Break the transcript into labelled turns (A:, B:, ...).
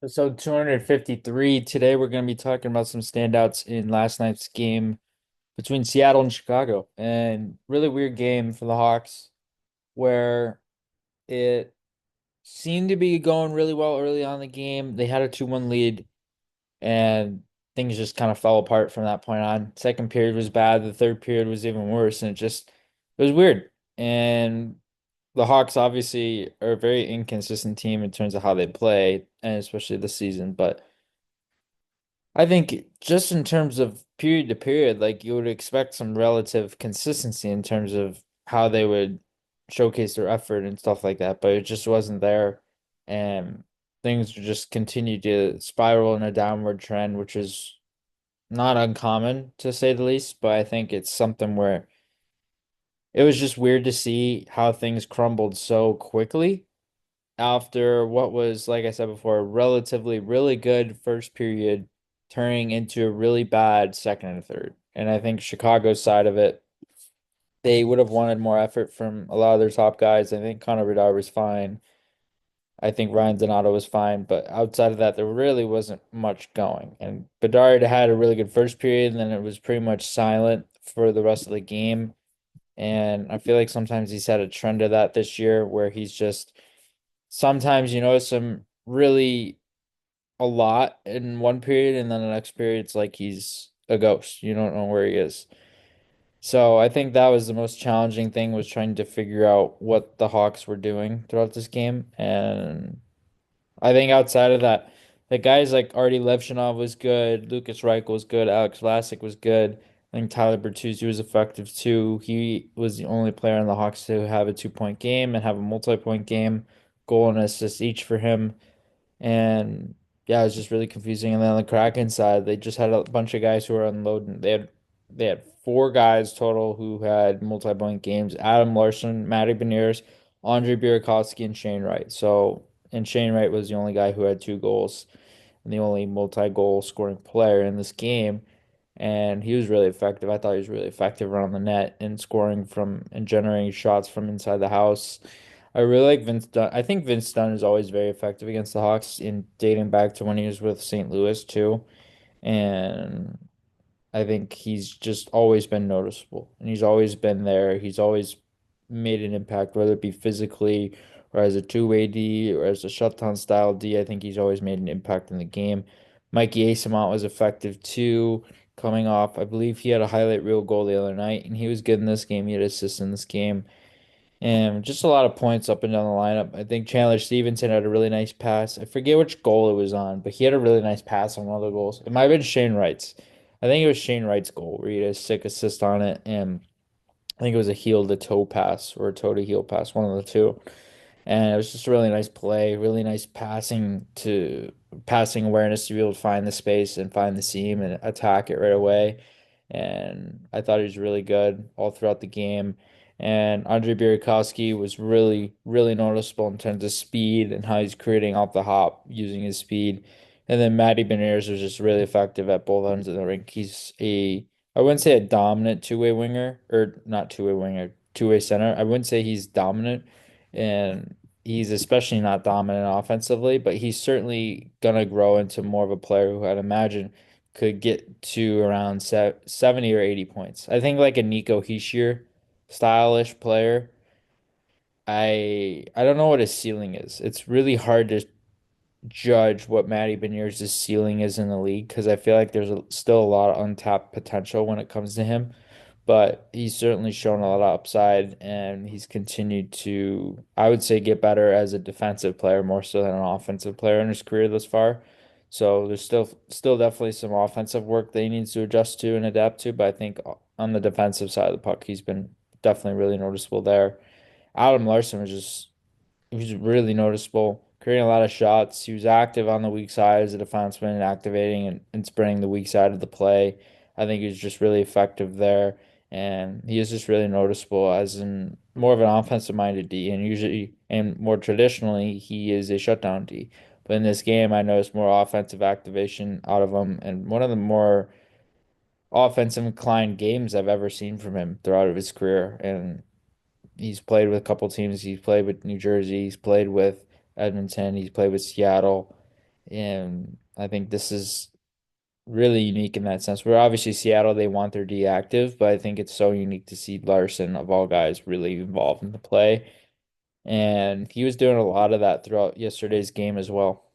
A: So 253. Today we're going to be talking about some standouts in last night's game between Seattle and Chicago. And really weird game for the Hawks where it seemed to be going really well early on in the game. They had a 2-1 lead and things just kind of fell apart from that point on. Second period was bad. The third period was even worse. And it was weird. And the Hawks obviously are a very inconsistent team in terms of how they play, and especially this season. But I think just in terms of period to period, like you would expect some relative consistency in terms of how they would showcase their effort and stuff like that, but it just wasn't there. And things just continued to spiral in a downward trend, which is not uncommon to say the least, but I think it's something where it was just weird to see how things crumbled so quickly after what was, like I said before, a relatively really good first period turning into a really bad second and third. And I think Chicago's side of it, they would have wanted more effort from a lot of their top guys. I think Connor Bedard was fine. I think Ryan Donato was fine, but outside of that, there really wasn't much going. And Bedard had a really good first period, and then it was pretty much silent for the rest of the game. And I feel like sometimes he's had a trend of that this year where he's just sometimes you notice him really a lot in one period, and then the next period it's like he's a ghost. You don't know where he is. So I think that was the most challenging thing was trying to figure out what the Hawks were doing throughout this game. And I think outside of that, the guys like Artie Levshunov was good, Lucas Reichel was good, Alex Vlasic was good. I think Tyler Bertuzzi was effective too. He was the only player in the Hawks to have a 2-point game and have a multi-point game, goal and assist each for him. And yeah, it was just really confusing. And then on the Kraken side, they just had a bunch of guys who were unloading. They had four guys total who had multi-point games. Adam Larson, Matty Beniers, Andre Burakovsky, and Shane Wright. And Shane Wright was the only guy who had two goals and the only multi-goal scoring player in this game. And he was really effective. I thought he was really effective around the net and scoring from and generating shots from inside the house. I really like Vince Dunn. I think Vince Dunn is always very effective against the Hawks in dating back to when he was with St. Louis too. And I think he's just always been noticeable and he's always been there. He's always made an impact, whether it be physically or as a two-way D or as a shutdown style D. I think he's always made an impact in the game. Mikey Asamont was effective too, coming off. I believe he had a highlight reel goal the other night, and he was good in this game. He had assists in this game. And just a lot of points up and down the lineup. I think Chandler Stevenson had a really nice pass. I forget which goal it was on, but he had a really nice pass on one of the goals. It might have been Shane Wright's. I think it was Shane Wright's goal where he had a sick assist on it. And I think it was a heel to toe pass or a toe to heel pass, one of the two. And it was just a really nice play, really nice passing awareness to be able to find the space and find the seam and attack it right away. And I thought he was really good all throughout the game. And Andre Burakovsky was really, really noticeable in terms of speed and how he's creating off the hop using his speed. And then Matty Beniers was just really effective at both ends of the rink. I wouldn't say a dominant two-way winger, or not two-way winger, two-way center. I wouldn't say he's dominant, and he's especially not dominant offensively, but he's certainly gonna grow into more of a player who I'd imagine could get to around 70 or 80 points. I think like a Nico Hischier stylish player. I don't know what his ceiling is. It's really hard to judge what Matty Beniers' ceiling is in the league because I feel like still a lot of untapped potential when it comes to him. But he's certainly shown a lot of upside and he's continued to, I would say, get better as a defensive player more so than an offensive player in his career thus far. So there's still definitely some offensive work that he needs to adjust to and adapt to, but I think on the defensive side of the puck, he's been definitely really noticeable there. Adam Larson was just he was really noticeable, creating a lot of shots. He was active on the weak side as a defenseman and activating and spreading the weak side of the play. I think he was just really effective there. And he is just really noticeable as in more of an offensive minded D. And usually, and more traditionally, he is a shutdown D. But in this game, I noticed more offensive activation out of him. And one of the more offensive inclined games I've ever seen from him throughout his career. And he's played with a couple teams. He's played with New Jersey. He's played with Edmonton. He's played with Seattle. And I think this is really unique in that sense. Where obviously Seattle, they want their D active, but I think it's so unique to see Larson, of all guys, really involved in the play. And he was doing a lot of that throughout yesterday's game as well.